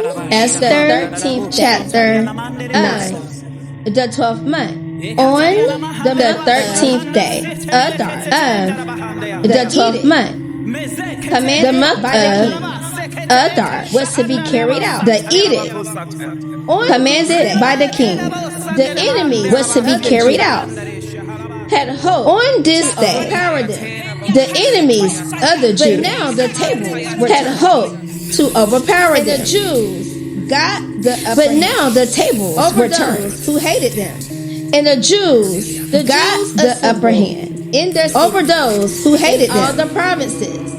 Esther 13th chapter 9. The 12th month. On the 13th day of the 12th month. The month of Adar was to be carried out. The edict commanded by the king. The enemy was to be carried out. Had hope on this day. The enemies of the Jews. But now the tables had hope to overpower them. The Jews got the upper hand. But now the tables were turned who hated them. And the Jews got the upper hand in their over those who hated them. All the provinces.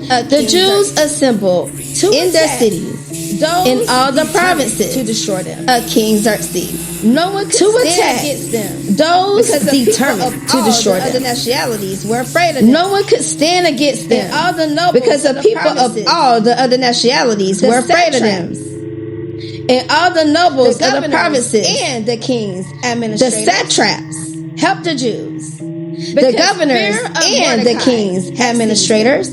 The Jews assembled in their cities, in all the provinces, to destroy them. King Xerxes. No one could stand against them. Those determined to destroy them. The nationalities were afraid of them. No one could stand against them. All the nobles because the people of all the other nationalities were afraid of them. And all the nobles of the provinces and the kings, administrators, the satraps helped the Jews. The governors and the kings, administrators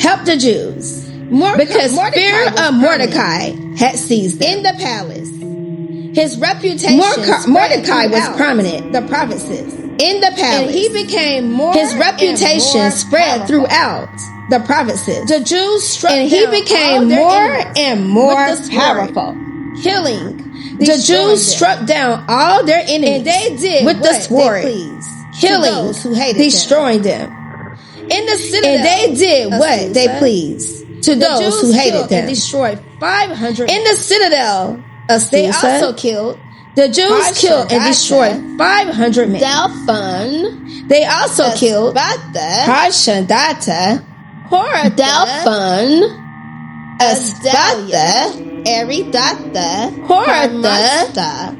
helped the Jews. Because fear of Mordecai had seized them. In the palace, his reputation Mordecai was prominent. The provinces in the palace, and he became more. His reputation spread throughout the provinces. The Jews struck and he became more and more powerful, killing. The Jews struck down all their enemies, and they did with the sword, killing those who hated destroying them. In the citadel, and they did what they pleased to those who hated them. And destroyed 500. In the citadel of they also killed. The Jews killed and destroyed 500 men. Dalphon. They also killed Harshandata, Dalphon, Asbatha, Eridata, Horatha,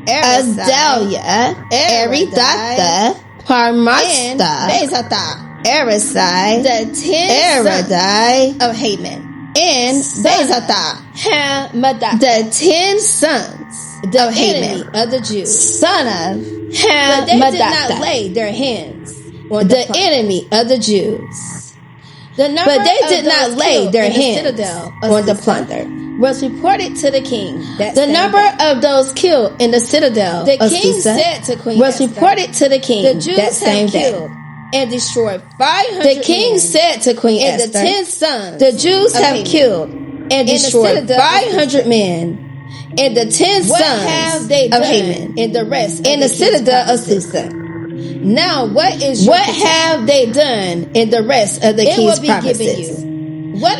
Azdalia, Eridata, Parmasta, Bezata, Erisai, the 10 sons of Haman, and Bezata, Hamadata, the 10 sons of Haman of the Jews, son of Hamadata. But they did not lay their hands on the enemy of the Jews. But they did not lay their hands on the plunder. Was reported to the king. The number of those killed in the citadel the king said to Queen was reported to the king the Jews that same day. And destroyed 500 The king men. Said to Queen and Esther, the 10 sons the Jews have Haman. Killed and destroyed 500 men and the 10 what sons have they of Haman and the rest in the citadel of Susa. Now what is your petition? Have they done in the rest of the king's provinces? What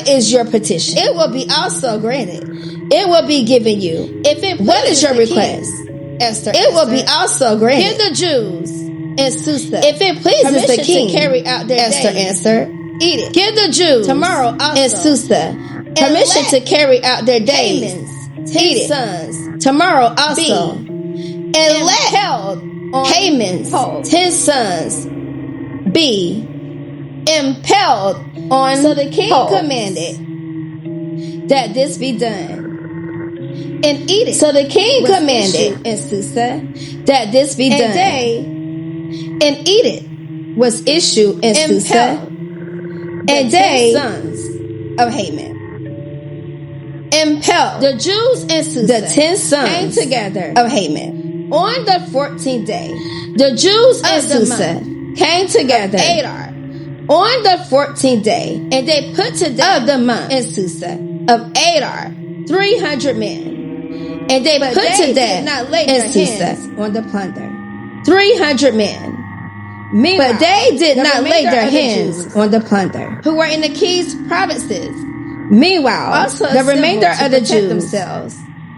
is your petition? It will be also granted. It will be given you. If it what is your request? Esther, it will be also granted. Give the Jews and Susa. If it pleases the king to carry out their Esther answered, eat it. Give the Jews tomorrow also and Susa permission to carry out their days. Eat it. Sons tomorrow also. And let Haman's 10 sons be impelled on. So the king commanded that this be done. And eat it. So the king commanded in Susa that this be done. And eat it was issued in Susa, and they sons of Haman. Impelled the Jews and Susa, the 10 sons came together of Haman on the 14th day. The Jews and Susa came together Adar on the 14th day, and they put to death of the month in Susa of Adar 300 men, and they put to death in Susa on the plunder 300 men. Meanwhile, but they did not lay their hands on the plunder who were in the king's provinces. Meanwhile, also the remainder of the Jews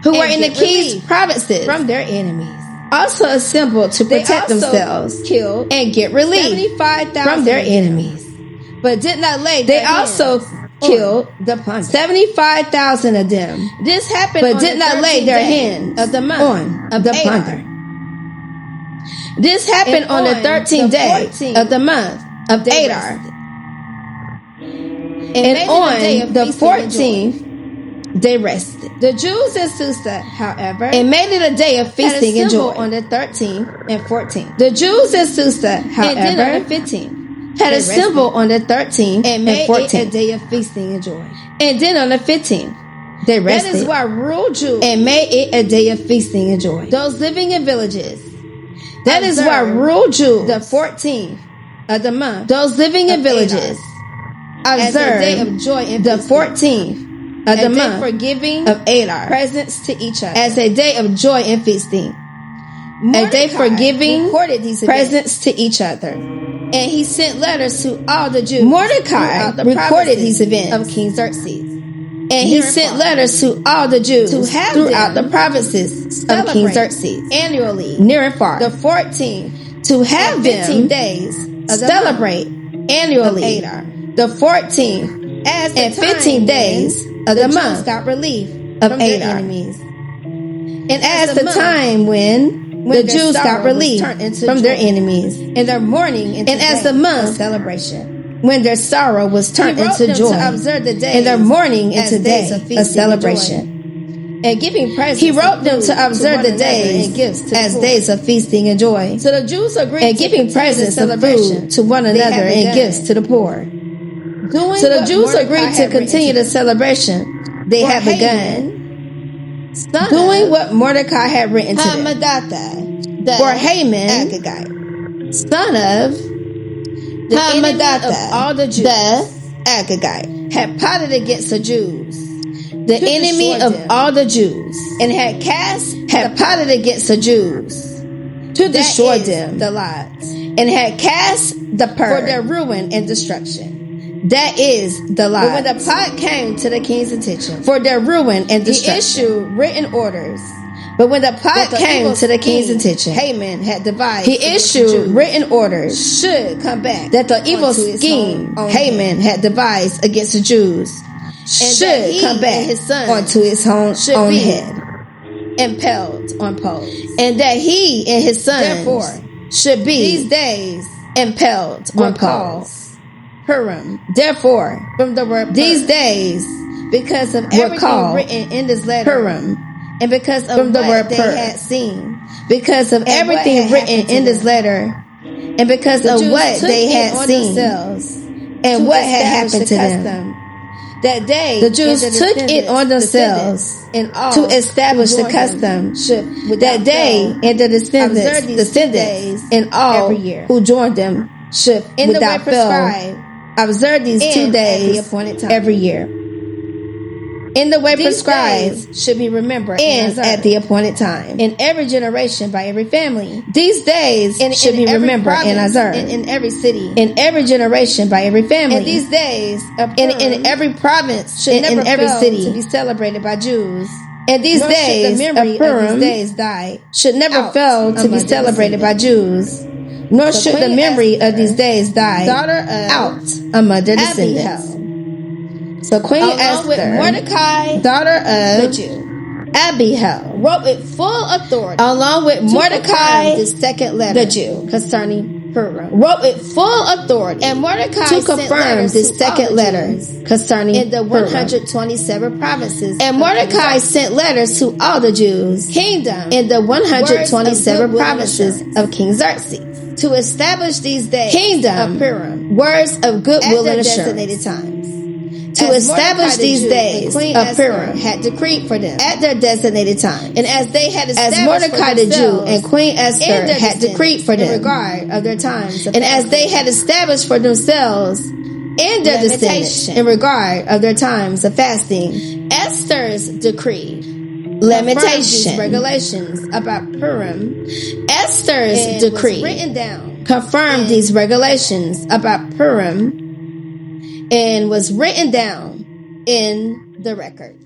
who were in the king's provinces from their enemies also assembled to protect themselves, killed and get relief from their enemies, but did not lay their hands. They also killed the plunder 75,000 of them. This happened, but did not lay their hands of the month of the plunder. This happened on the 13th day of the month of Adar. And on the 14th, they rested. The Jews in Susa, however, and made it a day of feasting and joy on the 13th and 14th. The Jews in Susa, however, and then on the 15th, had assembled on the 13th and 14th. It a day of feasting and joy. And then on the 15th, They rested. That is why rural Jews and made it a day of feasting and joy. Those living in villages. That is why rural Jews, the 14th of the month, those living in villages, as a day of joy and the 14th of the month for giving of Adar presents to each other as a day of joy and feasting. A day for giving presents to each other. And he sent letters to all the Jews. Mordecai recorded these events of King Xerxes. And he sent letters to all the Jews throughout the provinces of King Xerxes annually, near and far. The 14th to have them 15 days celebrate annually the 14th and 15 days of the month got relief of from Adar. their enemies. And as the time when the Jews got relief from their enemies, and their mourning into and as the month celebration, when their sorrow was turned into joy, to observe the days and their mourning into days of celebration, and giving presents. He wrote them to observe the days as days of feasting and joy. So the Jews agreed and giving presents of food to one another and gifts to the poor. So the Jews agreed to continue the celebration they had begun, doing what Mordecai had written to them. For Haman, Agagite, son of the enemy of all the Jews, the Agagite, had plotted against the Jews, the enemy of all the Jews, and had plotted against the Jews to destroy them, the lots, and had cast the pur for their ruin and destruction. That is the lie. But when the plot came to the king's attention, for their ruin and destruction, he issued written orders. But when the plot came to the king's attention, Haman had devised. He issued written orders should come back that the evil scheme Haman had devised against the Jews should come back onto his own head, impaled on poles, and that he and his sons therefore should be these days impaled on poles. Purim. Therefore, from the word these days, because of everything written in this letter, Purim, and because of from the word they had seen, because of everything written in this letter, and because of what they had seen, and what had happened to them, that they, the Jews took it on themselves to establish the custom that they and the descendants and all who joined them should without fail observe these 2 days every year. In the way prescribed should be remembered and at the appointed time. In every generation by every family. These days should be remembered and observed. In every city. In every generation by every family. And these days in every province should in every city to be celebrated by Jews. And these days the memory of Purim of these days die should never fail to be celebrated by Jews. Nor should the memory of these days die out among their descendants. So Queen Esther, with Mordecai, daughter of the Jew, Abihail, wrote with full authority, along with Mordecai, the second letter, the Jew, concerning Purim, wrote with full authority, and Mordecai to confirm this second letter concerning in the 127 provinces. And Mordecai sent letters to all the Jews, kingdom, in the 127 provinces of King Xerxes, to establish these days kingdom of Purim, words of goodwill and assurance, designated times. To establish these days of Purim had decreed for them at their designated time, and as they had established as Mordecai the Jew and Queen Esther had decreed for them in regard of their times, and as they had established for themselves and their descendants in regard of their times of fasting. Esther's decree limitation regulations about Purim. Esther's decree written down confirmed these regulations about Purim and was written down in the records.